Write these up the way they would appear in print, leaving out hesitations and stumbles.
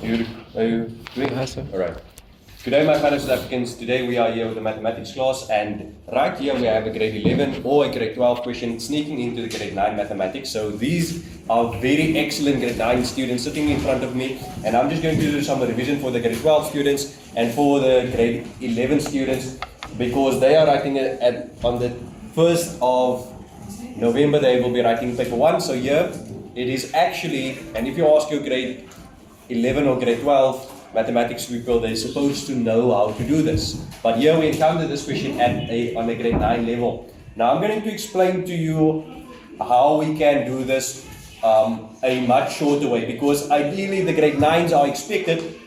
Are you doing? Alright. Good day, my fellow South Africans. Today we are here with the mathematics class, and right here we have a grade 11 or a grade 12 question sneaking into the grade 9 mathematics. So these are very excellent grade 9 students sitting in front of me, and I'm just going to do some revision for the grade 12 students and for the grade 11 students, because they are writing on the 1st of November, they will be writing paper 1. So here it is actually, and if you ask your grade 11 or grade 12 mathematics people, they're supposed to know how to do this. But here we encounter this question on a grade 9 level. Now I'm going to explain to you how we can do this a much shorter way, because ideally the grade 9s are expected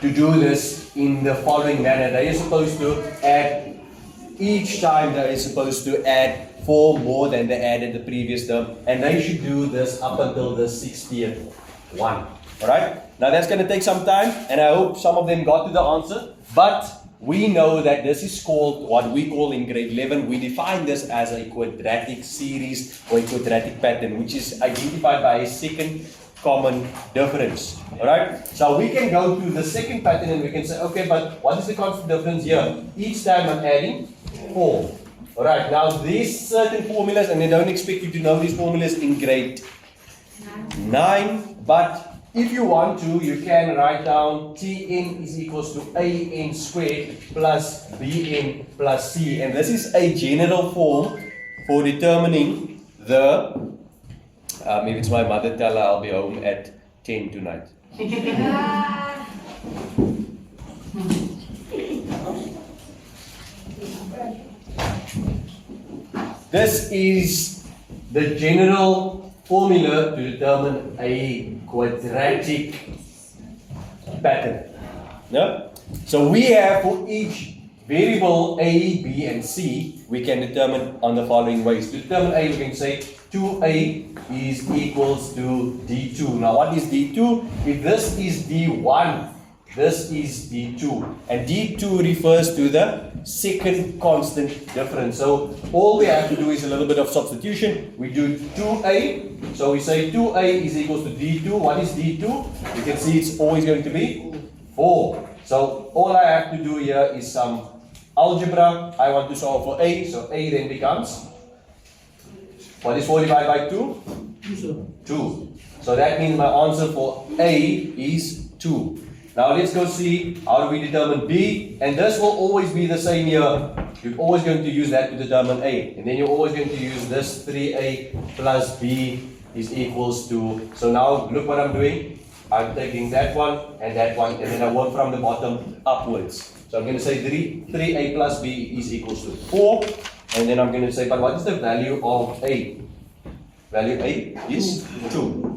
to do this in the following manner. They are supposed to add, each time they are supposed to add 4 more than they added the previous term, and they should do this up until the 60th one. Alright, now that's going to take some time, and I hope some of them got to the answer, but we know that this is called what we call in grade 11, we define this as a quadratic series or a quadratic pattern, which is identified by a second common difference. Alright, so we can go to the second pattern and we can say, okay, but what is the constant difference here? Each time I'm adding 4. Alright, now these certain formulas, and they don't expect you to know these formulas in grade 9, but if you want to, you can write down Tn is equals to An squared plus Bn plus C. And this is a general form for determining the, if it's my mother, tell her I'll be home at 10 tonight. This is the general formula to determine a quadratic pattern. No? So we have for each variable A, B, and C, we can determine on the following ways. To determine A, we can say 2A is equals to D2. Now what is D2? If this is D1, this is D2. And D2 refers to the second constant difference. So all we have to do is a little bit of substitution. We do 2A. So we say 2A is equals to D2. What is D2? You can see it's always going to be 4. So all I have to do here is some algebra. I want to solve for A. So A then becomes, what is 4 divided by 2? 2. So that means my answer for A is 2. Now let's go see how do we determine B, and this will always be the same here. You're always going to use that to determine A, and then you're always going to use this 3A plus B is equals to, so now look what I'm doing. I'm taking that one, and then I work from the bottom upwards. So I'm going to say 3A plus B is equals to 4, and then I'm going to say, but what is the value of A? Value A is 2.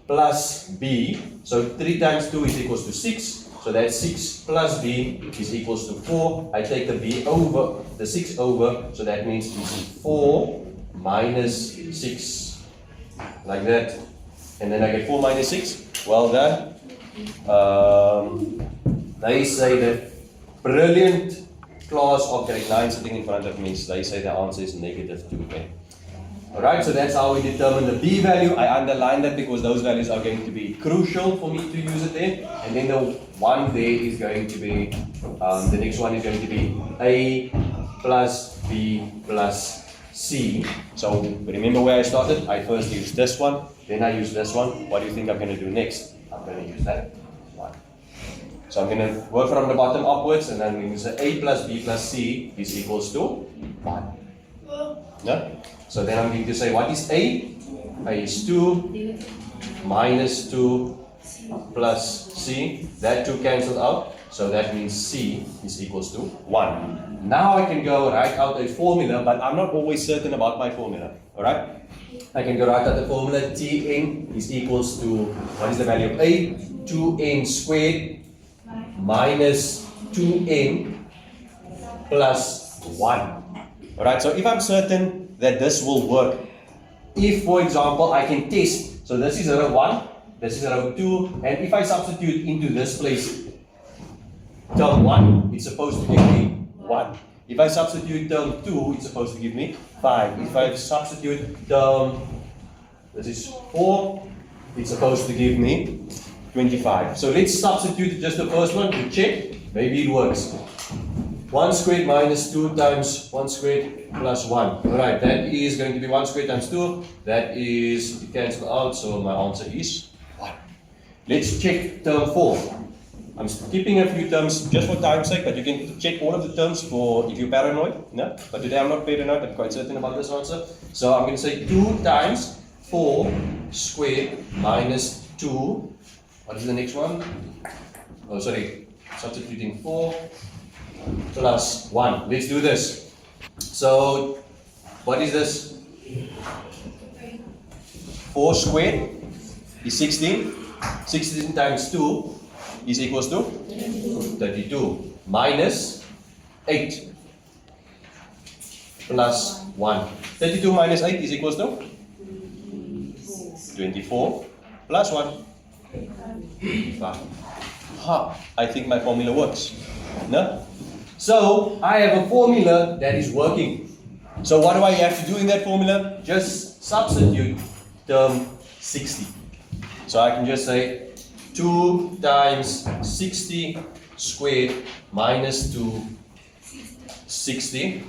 Plus B, so 3 times 2 is equals to 6, so that's 6 plus B is equals to 4. I take the B over, the 6 over, so that means it's 4 minus 6, like that, and then I get 4 minus 6, well done. They say that brilliant class of grade 9 sitting in front of me, so they say the answer is negative 2. Okay? Alright, so that's how we determine the B value. I underline that because those values are going to be crucial for me to use it there. And then the one there is going to be, the next one is going to be A plus B plus C. So remember where I started? I first used this one, then I used this one. What do you think I'm going to do next? I'm going to use that one. So I'm going to work from the bottom upwards, and then I'm going to say A plus B plus C is equals to 1. No? So then I'm going to say, what is A? A is 2 minus 2 plus C. That 2 cancelled out. So that means C is equals to 1. Now I can go write out a formula, but I'm not always certain about my formula. Alright? I can go write out the formula. Tn is equals to, what is the value of A? 2n squared minus 2n plus 1. Alright, so if I'm certain that this will work, if for example I can test, so this is row 1, this is row 2, and if I substitute into this place term 1, it's supposed to give me 1. If I substitute term 2, it's supposed to give me 5. If I substitute term, this is 4, it's supposed to give me 25. So let's substitute just the first one to check. Maybe it works. 1 squared minus 2 times 1 squared plus 1. Alright, that is going to be 1 squared times 2. That is, it cancels out, so my answer is 1. Let's check term 4. I'm skipping a few terms just for time's sake, but you can check all of the terms for if you're paranoid. No? But today I'm not paranoid, I'm quite certain about this answer. So I'm going to say 2 times 4 squared minus 2. What is the next one? Oh, sorry. Substituting 4 plus 1. Let's do this. So, what is this? 4 squared is 16. 16 times 2 is equals to 32 minus 8 plus 1. 32 minus 8 is equals to 24 plus 1. I think my formula works. No? So I have a formula that is working. So what do I have to do in that formula? Just substitute term 60. So I can just say 2 times 60 squared minus 2, 60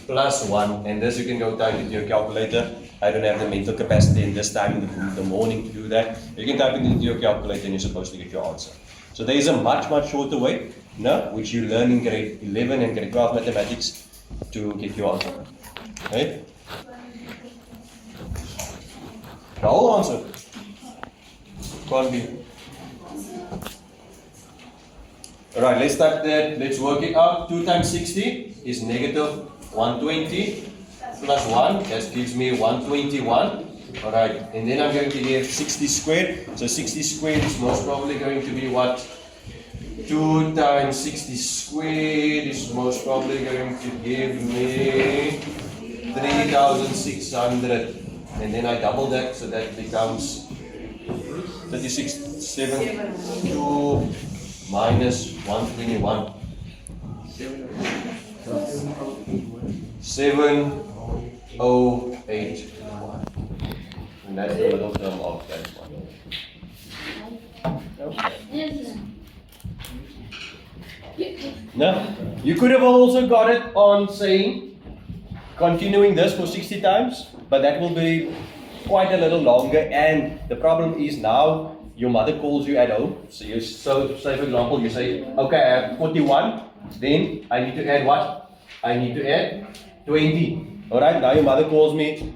plus 1. And this you can go type into your calculator. I don't have the mental capacity in this time in the morning to do that. You can type it into your calculator and you're supposed to get your answer. So there is a much shorter way, no, which you learn in grade 11 and grade 12 mathematics to get your answer. Okay? The whole answer can't be. Alright, let's start that. Let's work it out. 2 times 60 is negative 120 plus 1. That gives me 121. Alright, and then I'm going to get 60 squared. So 60 squared is most probably going to be what? 2 times 60 squared is most probably going to give me 3,600. And then I double that, so that becomes 36, 7, 2 minus 121. 7,081. And that's the middle term of that one. No, you could have also got it on saying continuing this for 60 times, but that will be quite a little longer. And the problem is now your mother calls you at home. So say for example, you say, okay, I have 41, then I need to add what? I need to add 20. Alright, now your mother calls you,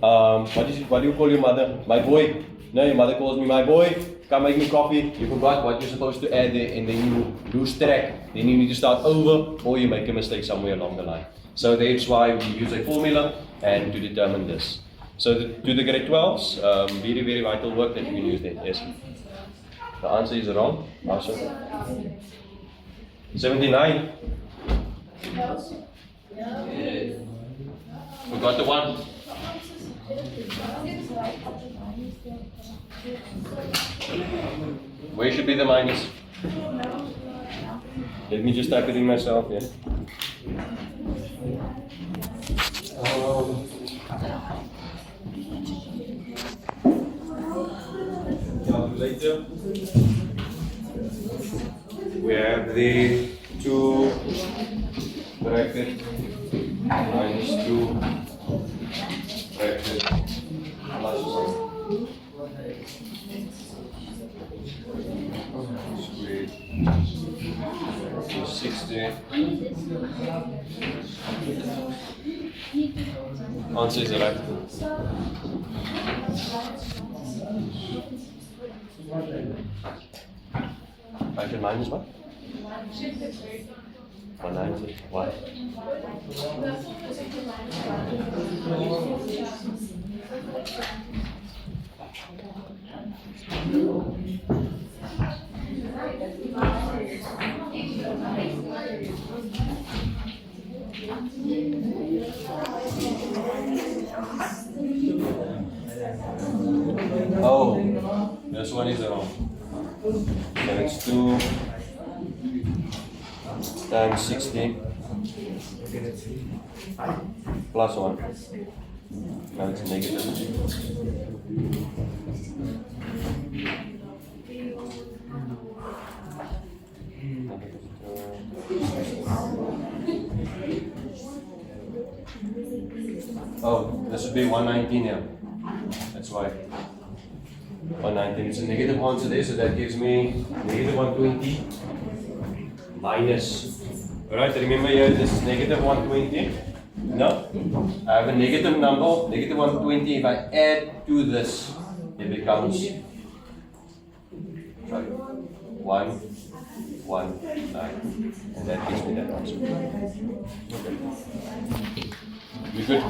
what do you call your mother? My boy. No, your mother calls me, my boy, come make me coffee. You forgot what you're supposed to add there, and then you lose track. Then you need to start over, or you make a mistake somewhere along the line. So that's why we use a formula and to determine this. So to the grade 12s, very vital work that you can use there. Yes. The answer is wrong. Also. 79. We got the 1. Where should be the minus? Let me just type it in myself, yeah. Calculator. We have the 2 bracket minus 2 bracket plus 1. Squared 60. Answer is right. I can minus what? 190. Why? Oh, this one is wrong. So it's 2 times 16 plus 1. Now it's negative. Oh, this would be 119 here. That's why. 119. It's a negative answer there, so that gives me negative 120 minus. Alright, remember here this is negative 120. No? I have a negative number, negative 120. If I add to this, it becomes 119. And that gives me that answer. Okay. You good?